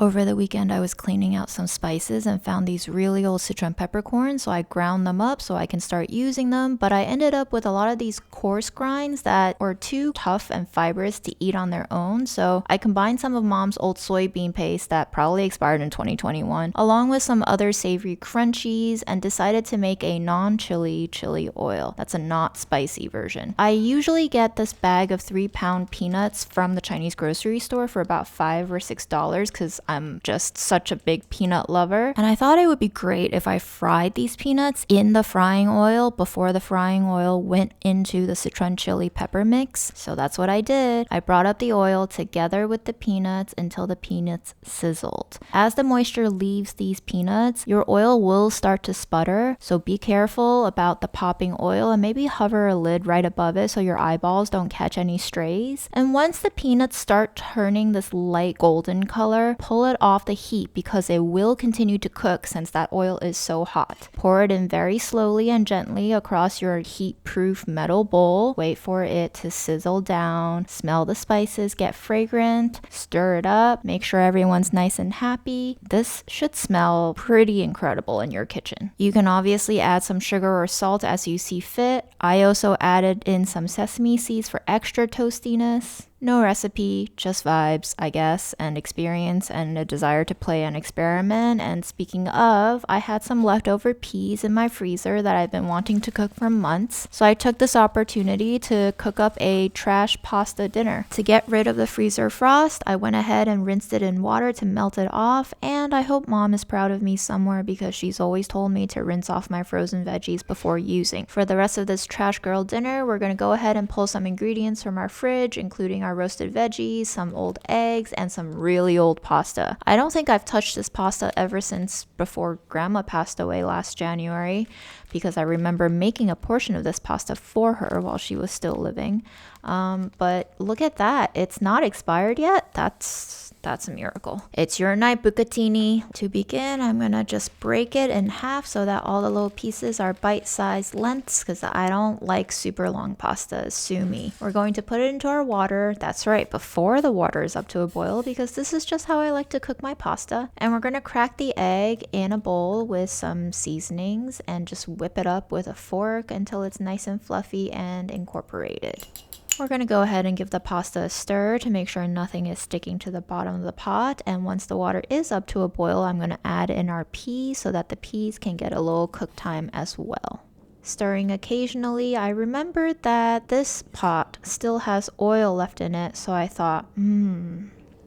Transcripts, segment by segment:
Over the weekend, I was cleaning out some spices and found these really old Sichuan peppercorns, so I ground them up so I can start using them, but I ended up with a lot of these coarse grinds that were too tough and fibrous to eat on their own, so I combined some of Mom's old soybean paste that probably expired in 2021, along with some other savory crunchies, and decided to make a non-chili chili oil. That's a not spicy version. I usually get this bag of 3-pound peanuts from the Chinese grocery store for about $5 or $6 because I'm just such a big peanut lover, and I thought it would be great if I fried these peanuts in the frying oil before the frying oil went into the Sichuan chili pepper mix. So that's what I did. I brought up the oil together with the peanuts until the peanuts sizzled. As the moisture leaves these peanuts, your oil will start to sputter, so be careful about the popping oil and maybe hover a lid right above it so your eyeballs don't catch any strays. And once the peanuts start turning this light golden color, pull it off the heat because it will continue to cook since that oil is so hot. Pour it in very slowly and gently across your heat-proof metal bowl. Wait for it to sizzle down. Smell the spices get fragrant. Stir it up. Make sure everyone's nice and happy. This should smell pretty incredible in your kitchen. You can obviously add some sugar or salt as you see fit. I also added in some sesame seeds for extra toastiness. No recipe, just vibes, I guess, and experience and a desire to play and experiment. And speaking of, I had some leftover peas in my freezer that I've been wanting to cook for months. So I took this opportunity to cook up a trash pasta dinner. To get rid of the freezer frost, I went ahead and rinsed it in water to melt it off. And I hope Mom is proud of me somewhere because she's always told me to rinse off my frozen veggies before using. For the rest of this trash girl dinner, we're going to go ahead and pull some ingredients from our fridge, including our roasted veggies, some old eggs, and some really old pasta. I don't think I've touched this pasta ever since before Grandma passed away last January, because I remember making a portion of this pasta for her while she was still living. But look at that. It's not expired yet. That's a miracle. It's your night, bucatini. To begin, I'm gonna just break it in half so that all the little pieces are bite-sized lengths because I don't like super long pastas, sue me. We're going to put it into our water. That's right, before the water is up to a boil because this is just how I like to cook my pasta. And we're gonna crack the egg in a bowl with some seasonings and just whip it up with a fork until it's nice and fluffy and incorporated. We're going to go ahead and give the pasta a stir to make sure nothing is sticking to the bottom of the pot. And once the water is up to a boil, I'm going to add in our peas so that the peas can get a little cook time as well. Stirring occasionally, I remembered that this pot still has oil left in it, so I thought,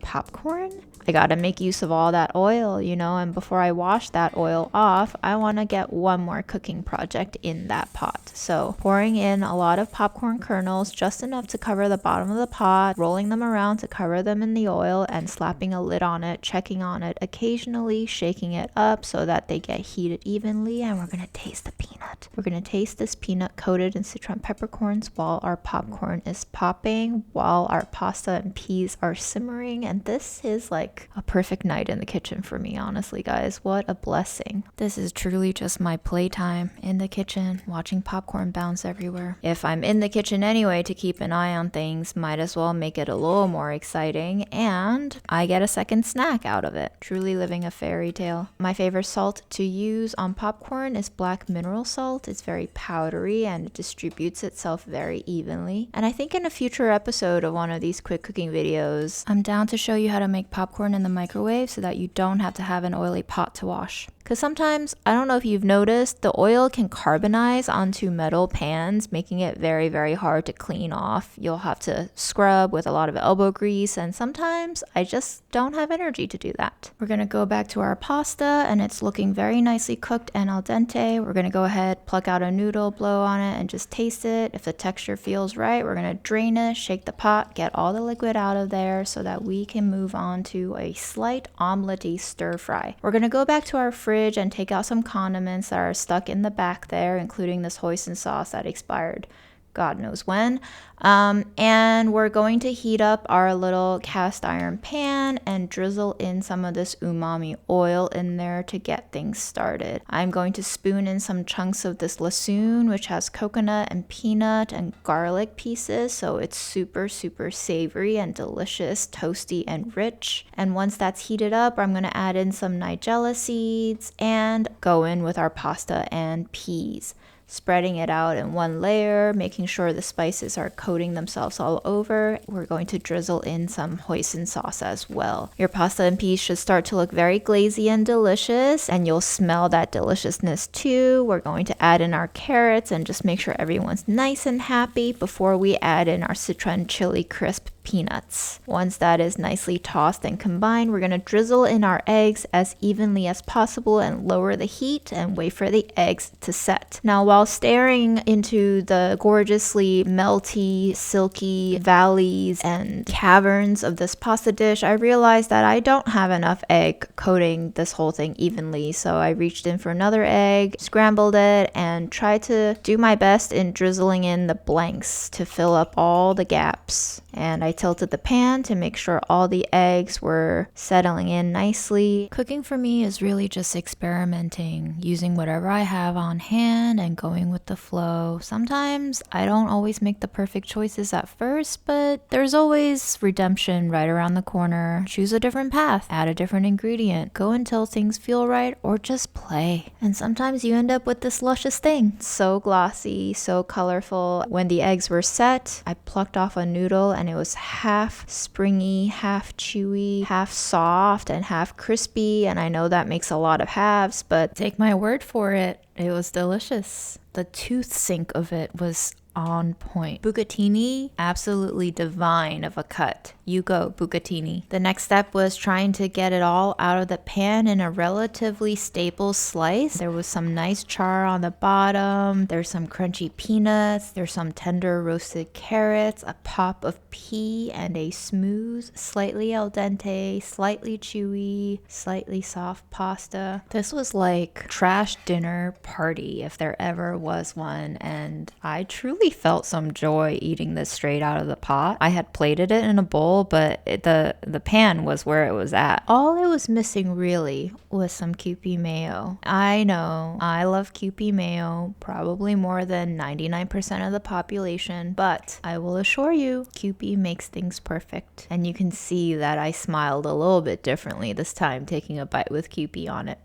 popcorn? I gotta make use of all that oil, and before I wash that oil off, I want to get one more cooking project in that pot. So pouring in a lot of popcorn kernels, just enough to cover the bottom of the pot, rolling them around to cover them in the oil, and slapping a lid on it, checking on it occasionally, shaking it up so that they get heated evenly, and we're gonna taste the peanut. We're gonna taste this peanut coated in Sichuan peppercorns while our popcorn is popping, while our pasta and peas are simmering, and this is like a perfect night in the kitchen for me, honestly, guys. What a blessing. This is truly just my playtime in the kitchen, watching popcorn bounce everywhere. If I'm in the kitchen anyway to keep an eye on things, might as well make it a little more exciting, and I get a second snack out of it. Truly living a fairy tale. My favorite salt to use on popcorn is black mineral salt. It's very powdery and it distributes itself very evenly. And I think in a future episode of one of these quick cooking videos, I'm down to show you how to make popcorn in the microwave so that you don't have to have an oily pot to wash. Because sometimes, I don't know if you've noticed, the oil can carbonize onto metal pans, making it very, very hard to clean off. You'll have to scrub with a lot of elbow grease, and sometimes I just don't have energy to do that. We're going to go back to our pasta, and it's looking very nicely cooked and al dente. We're going to go ahead, pluck out a noodle, blow on it, and just taste it. If the texture feels right, we're going to drain it, shake the pot, get all the liquid out of there so that we can move on to a slight omelette-y stir fry. We're going to go back to our fridge and take out some condiments that are stuck in the back there, including this hoisin sauce that expired. God knows when. And we're going to heat up our little cast iron pan and drizzle in some of this umami oil in there to get things started. I'm going to spoon in some chunks of this lassoon, which has coconut and peanut and garlic pieces, so it's super savory and delicious, toasty and rich. And once that's heated up, I'm going to add in some nigella seeds and go in with our pasta and peas, spreading it out in one layer, making sure the spices are coating themselves all over. We're going to drizzle in some hoisin sauce as well. Your pasta and peas should start to look very glazy and delicious, and you'll smell that deliciousness too. We're going to add in our carrots and just make sure everyone's nice and happy before we add in our Sichuan chili crisp peanuts. Once that is nicely tossed and combined, we're going to drizzle in our eggs as evenly as possible and lower the heat and wait for the eggs to set. Now, while staring into the gorgeously melty, silky valleys and caverns of this pasta dish, I realized that I don't have enough egg coating this whole thing evenly, so I reached in for another egg, scrambled it, and tried to do my best in drizzling in the blanks to fill up all the gaps. And I tilted the pan to make sure all the eggs were settling in nicely. Cooking for me is really just experimenting, using whatever I have on hand and going with the flow. Sometimes I don't always make the perfect choices at first, but there's always redemption right around the corner. Choose a different path, add a different ingredient, go until things feel right, or just play. And sometimes you end up with this luscious thing. So glossy, so colorful. When the eggs were set, I plucked off a noodle and it was half springy, half chewy, half soft, and half crispy. And I know that makes a lot of halves, but take my word for it, it was delicious. The tooth sink of it was on point. Bucatini, absolutely divine of a cut. You go, Bucatini. The next step was trying to get it all out of the pan in a relatively stable slice. There was some nice char on the bottom. There's some crunchy peanuts. There's some tender roasted carrots, a pop of pea, and a smooth, slightly al dente, slightly chewy, slightly soft pasta. This was like trash dinner party if there ever was one, and I truly felt some joy eating this straight out of the pot. I had plated it in a bowl, but the pan was where it was at. All it was missing really was some Kewpie mayo. I know, I love Kewpie mayo, probably more than 99% of the population, but I will assure you, Kewpie makes things perfect. And you can see that I smiled a little bit differently this time taking a bite with Kewpie on it.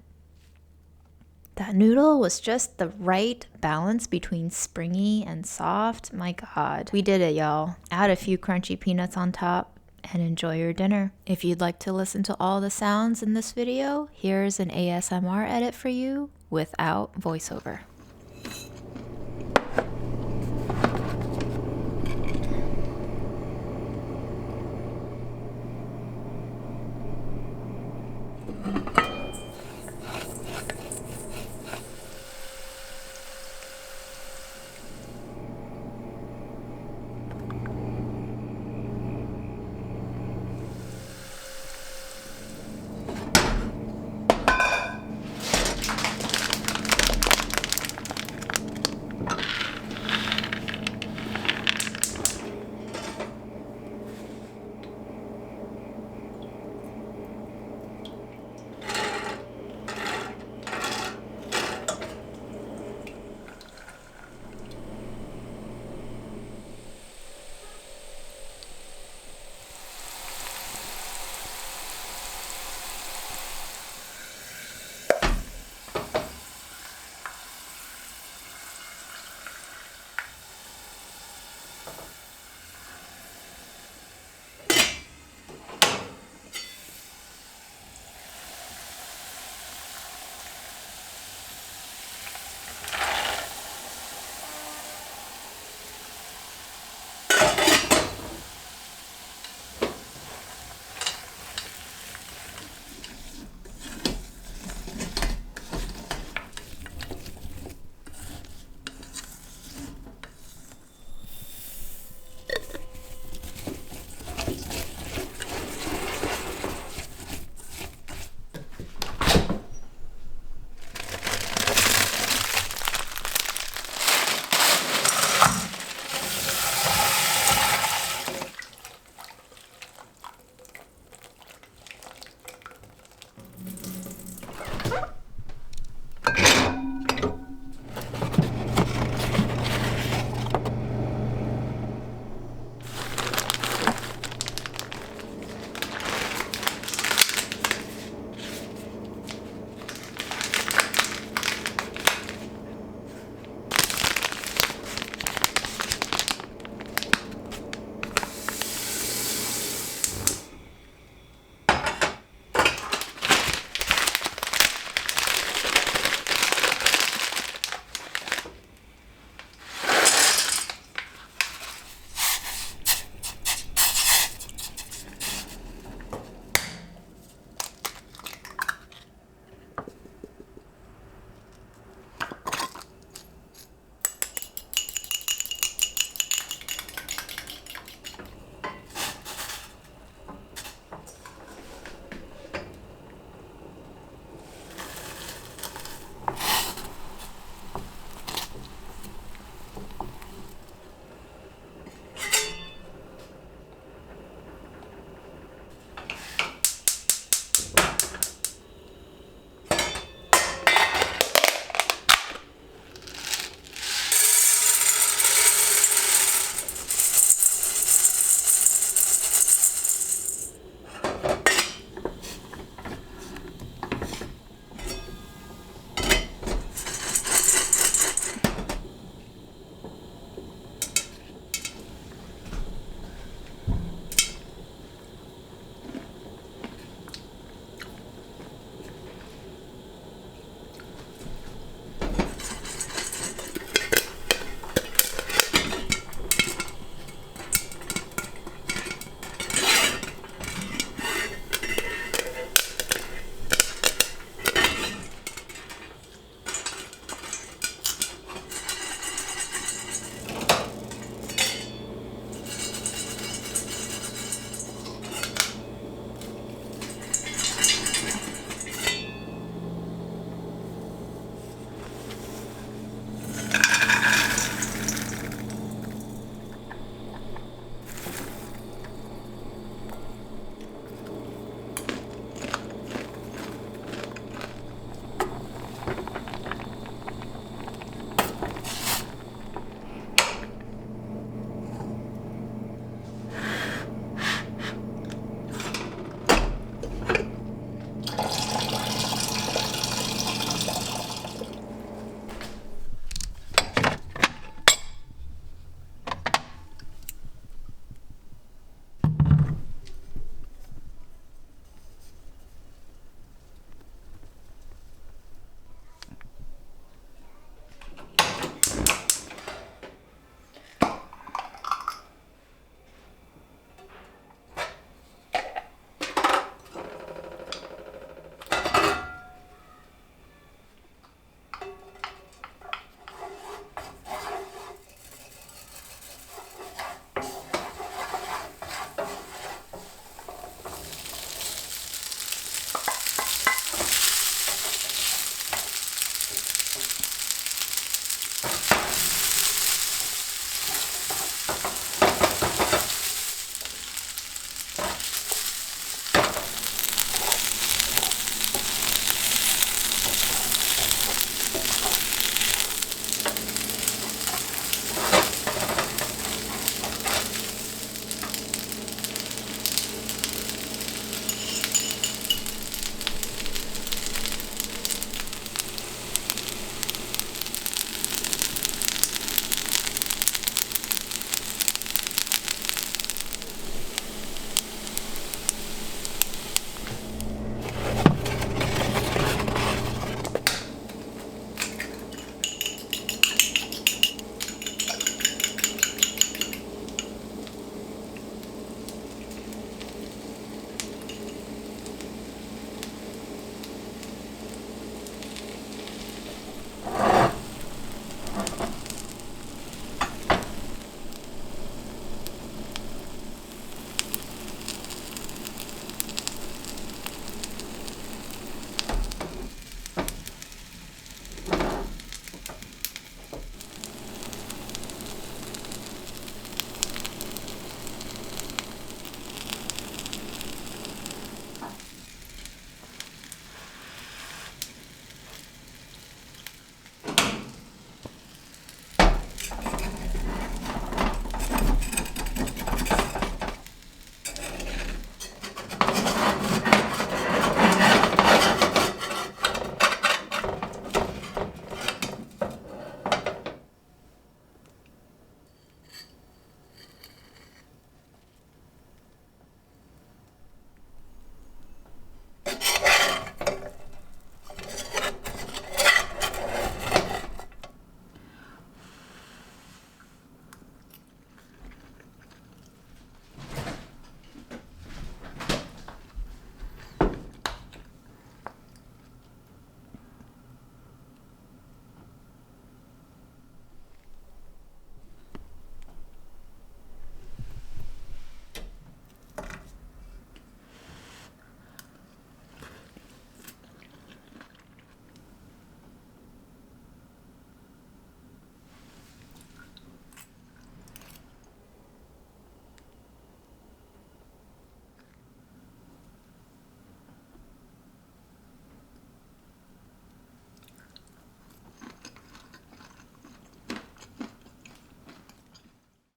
That noodle was just the right balance between springy and soft. My God, we did it, y'all. Add a few crunchy peanuts on top and enjoy your dinner. If you'd like to listen to all the sounds in this video, here's an ASMR edit for you without voiceover.